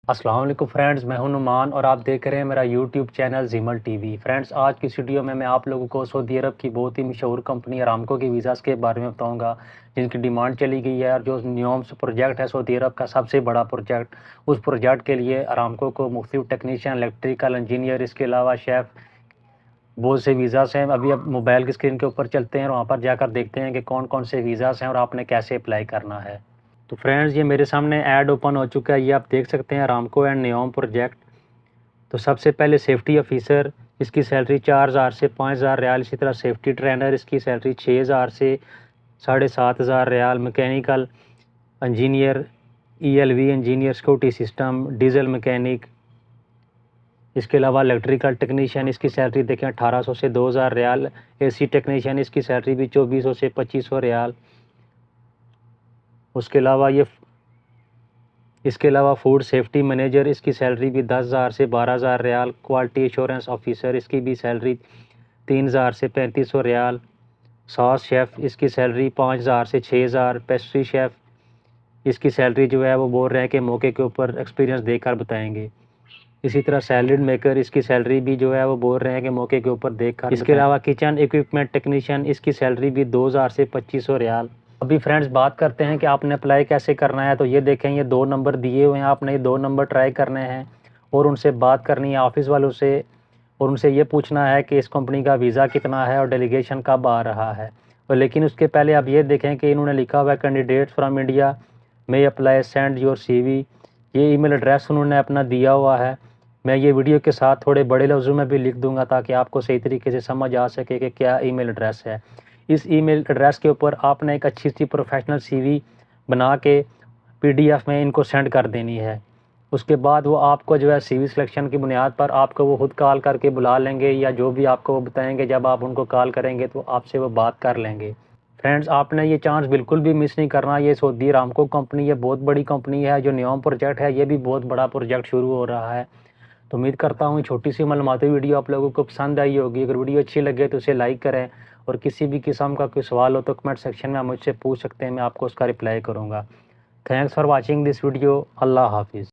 السلام علیکم فرینڈز، میں ہوں نعمان اور آپ دیکھ رہے ہیں میرا YouTube channel زیمل T V. Friends, آج کی اس ویڈیو میں آپ لوگوں کو سعودی عرب کی بہت ہی مشہور کمپنی ارامکو کی ویزاز کے بارے میں بتاؤں گا، جن کی ڈیمانڈ چلی گئی ہے، اور جو نیومس پروجیکٹ ہے سعودی عرب کا سب سے بڑا پروجیکٹ، اس پروجیکٹ کے لیے ارامکو کو مختلف ٹیکنیشین، الیکٹریکل انجینئر، اس کے علاوہ شیف، بہت سے ویزاز ہیں۔ ابھی موبائل کی اسکرین کے اوپر چلتے ہیں اور وہاں پر جا کر دیکھتے ہیں کہ کون کون سے ویزاز ہیں اور آپ نے کیسے اپلائی کرنا ہے۔ تو فرینڈز، یہ میرے سامنے ایڈ اوپن ہو چکا ہے، یہ آپ دیکھ سکتے ہیں ارامکو اینڈ نیوم پروجیکٹ۔ تو سب سے پہلے سیفٹی آفیسر، اس کی سیلری 4,000 سے 5,000 ریال، اسی طرح سیفٹی ٹرینر، اس کی سیلری 6,000 سے 7,500 ریال، mechanical engineer, ELV engineer, security system, diesel mechanic, اس کے علاوہ الیکٹریکل ٹیکنیشین، اس کی سیلری دیکھیں 1,800 سے 2,000 ریال، AC ٹیکنیشین، اس کی سیلری بھی 2,400 سے 2,500 ریال۔ اس کے علاوہ فوڈ سیفٹی مینیجر، اس کی سیلری بھی 10,000 سے 12,000 ریال، کوالٹی ایشورنس آفیسر، اس کی بھی سیلری 3,000 سے 3,500 ریال، ساس شیف، اس کی سیلری 5,000 سے 6,000، پیسٹری شیف، اس کی سیلری جو ہے وہ بول رہے ہیں کہ موقع کے اوپر ایکسپیرینس دے کر بتائیں گے۔ اسی طرح سیلڈ میکر، اس کی سیلری بھی جو ہے وہ بول رہے ہیں کہ موقع کے اوپر دیکھ کر۔ اس کے علاوہ کچن ایکوپمنٹ ٹیکنیشین، اس کی سیلری بھی 2,000 سے 2,500 ریال۔ ابھی فرینڈز بات کرتے ہیں کہ آپ نے اپلائی کیسے کرنا ہے۔ تو یہ دیکھیں، یہ 2 نمبر دیے ہوئے ہیں، آپ نے یہ 2 نمبر ٹرائی کرنے ہیں اور ان سے بات کرنی ہے آفس والوں سے، اور ان سے یہ پوچھنا ہے کہ اس کمپنی کا ویزا کتنا ہے اور ڈیلیگیشن کب آ رہا ہے۔ اور لیکن اس کے پہلے آپ یہ دیکھیں کہ انہوں نے لکھا ہوا ہے کینڈیڈیٹ فرام انڈیا میں اپلائی سینڈ یور CV، یہ ای میل ایڈریس انہوں نے اپنا دیا ہوا ہے۔ میں یہ ویڈیو کے ساتھ تھوڑے بڑے لفظوں میں بھی لکھ دوں گا تاکہ آپ کو صحیح طریقے سے سمجھ آ سکے کہ کیا ای میل ایڈریس ہے۔ اس ای میل ایڈریس کے اوپر آپ نے ایک اچھی سی پروفیشنل CV بنا کے PDF میں ان کو سینڈ کر دینی ہے۔ اس کے بعد وہ آپ کو جو ہے CV سلیکشن کی بنیاد پر آپ کو وہ خود کال کر کے بلا لیں گے، یا جو بھی آپ کو وہ بتائیں گے، جب آپ ان کو کال کریں گے تو آپ سے وہ بات کر لیں گے۔ فرینڈز، آپ نے یہ چانس بالکل بھی مس نہیں کرنا۔ یہ سعودی ارامکو کمپنی، یہ بہت بڑی کمپنی ہے۔ جو نیوم پروجیکٹ ہے، یہ بھی بہت بڑا پروجیکٹ شروع ہو رہا ہے۔ تو امید کرتا ہوں چھوٹی سی معلوماتی ویڈیو آپ لوگوں کو پسند آئی ہوگی۔ اگر ویڈیو اچھی لگے تو اسے لائک کریں، اور کسی بھی قسم کا کوئی سوال ہو تو کمنٹ سیکشن میں آپ مجھ سے پوچھ سکتے ہیں، میں آپ کو اس کا رپلائی کروں گا۔ Thanks for watching this video. اللہ حافظ۔